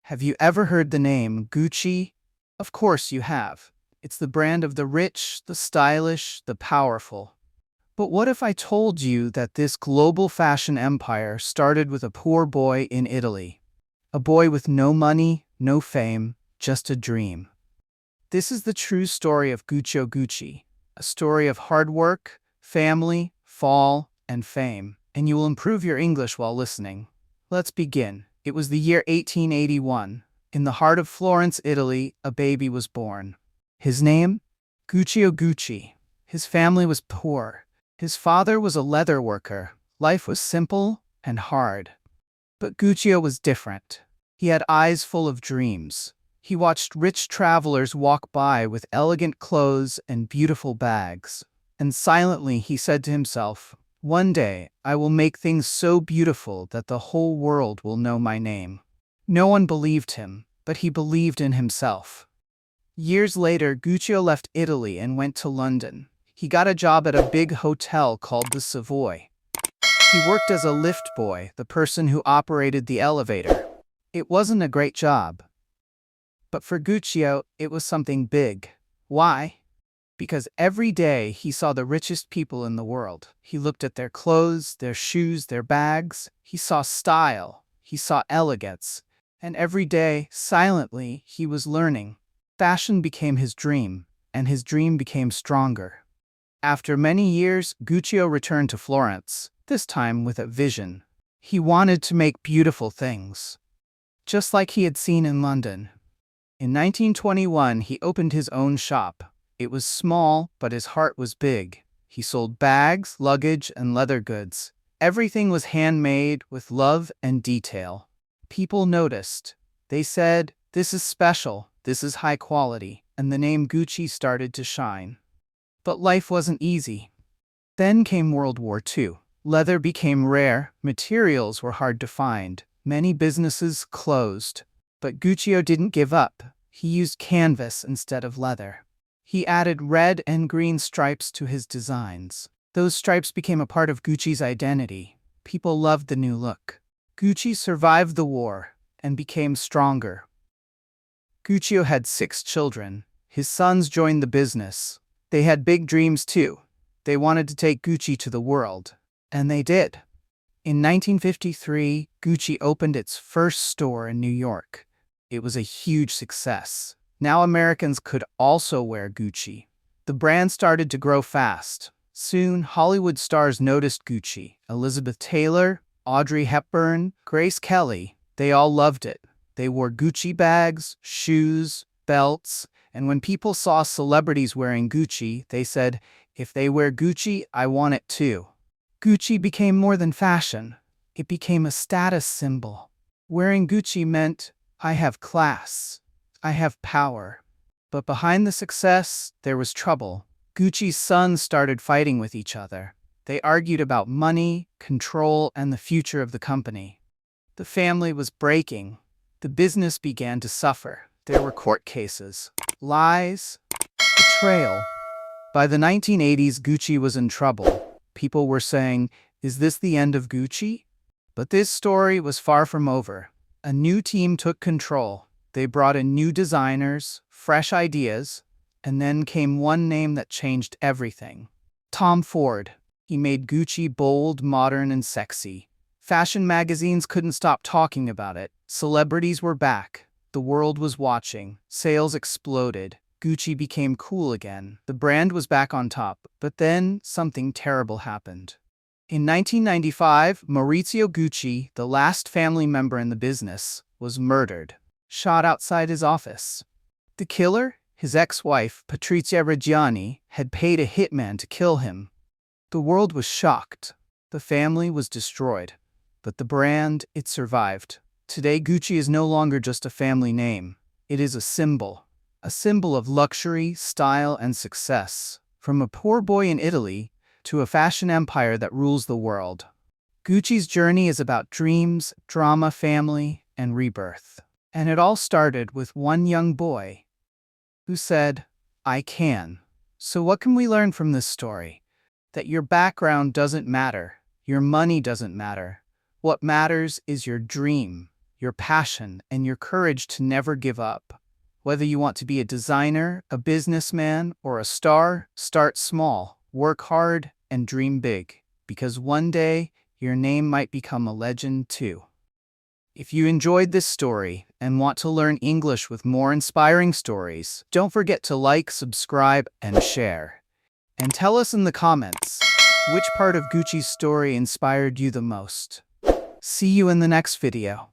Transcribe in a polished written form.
Have you ever heard the name Gucci? Of course you have. It's the brand of the rich, the stylish, the powerful. But what if I told you that this global fashion empire started with a poor boy in Italy? A boy with no money, no fame, just a dream. This is the true story of Gucci, a story of hard work, family, fall, and fame. And you will improve your English while listening. Let's begin. It was the year 1881. In the heart of Florence, Italy, a baby was born. His name? Gucci. His family was poor. His father was a leather worker. Life was simple and hard. But Gucci was different. He had eyes full of dreams. He watched rich travelers walk by with elegant clothes and beautiful bags. And silently he said to himself, "One day, I will make things so beautiful that the whole world will know my name." No one believed him, but he believed in himself. Years later, Gucci left Italy and went to London. He got a job at a big hotel called the Savoy. He worked as a lift boy, the person who operated the elevator. It wasn't a great job. But for Gucci, it was something big. Why? Because every day he saw the richest people in the world. He looked at their clothes, their shoes, their bags. He saw style. He saw elegance. And every day, silently, he was learning. Fashion became his dream, and his dream became stronger. After many years, Gucci returned to Florence, this time with a vision. He wanted to make beautiful things, just like he had seen in London. In 1921, he opened his own shop. It was small, but his heart was big. He sold bags, luggage, and leather goods. Everything was handmade with love and detail. People noticed. They said, "This is special, this is high quality," and the name Gucci started to shine. But life wasn't easy. Then came World War II. Leather became rare, materials were hard to find. Many businesses closed. But Gucci didn't give up. He used canvas instead of leather. He added red and green stripes to his designs. Those stripes became a part of Gucci's identity. People loved the new look. Gucci survived the war and became stronger. Gucci had 6 children. His sons joined the business. They had big dreams too. They wanted to take Gucci to the world. And they did. In 1953, Gucci opened its first store in New York. It was a huge success. Now Americans could also wear Gucci. The brand started to grow fast. Soon, Hollywood stars noticed Gucci. Elizabeth Taylor, Audrey Hepburn, Grace Kelly, they all loved it. They wore Gucci bags, shoes, belts, and when people saw celebrities wearing Gucci, they said, "If they wear Gucci, I want it too." Gucci became more than fashion. It became a status symbol. Wearing Gucci meant, "I have class. I have power." But behind the success, there was trouble. Gucci's sons started fighting with each other. They argued about money, control, and the future of the company. The family was breaking. The business began to suffer. There were court cases, lies, betrayal. By the 1980s, Gucci was in trouble. People were saying, "Is this the end of Gucci?" But this story was far from over. A new team took control. They brought in new designers, fresh ideas, and then came one name that changed everything. Tom Ford. He made Gucci bold, modern, and sexy. Fashion magazines couldn't stop talking about it. Celebrities were back. The world was watching. Sales exploded. Gucci became cool again. The brand was back on top. But then something terrible happened. In 1995, Maurizio Gucci, the last family member in the business, was murdered. Shot outside his office. The killer, his ex-wife, Patrizia Reggiani, had paid a hitman to kill him. The world was shocked. The family was destroyed. But the brand, it survived. Today, Gucci is no longer just a family name. It is a symbol of luxury, style, and success. From a poor boy in Italy to a fashion empire that rules the world. Gucci's journey is about dreams, drama, family, and rebirth. And it all started with one young boy who said, "I can." So what can we learn from this story? That your background doesn't matter. Your money doesn't matter. What matters is your dream, your passion, and your courage to never give up. Whether you want to be a designer, a businessman, or a star, start small, work hard, and dream big, because one day your name might become a legend too. If you enjoyed this story and want to learn English with more inspiring stories, don't forget to like, subscribe, and share. And tell us in the comments, which part of Gucci's story inspired you the most? See you in the next video.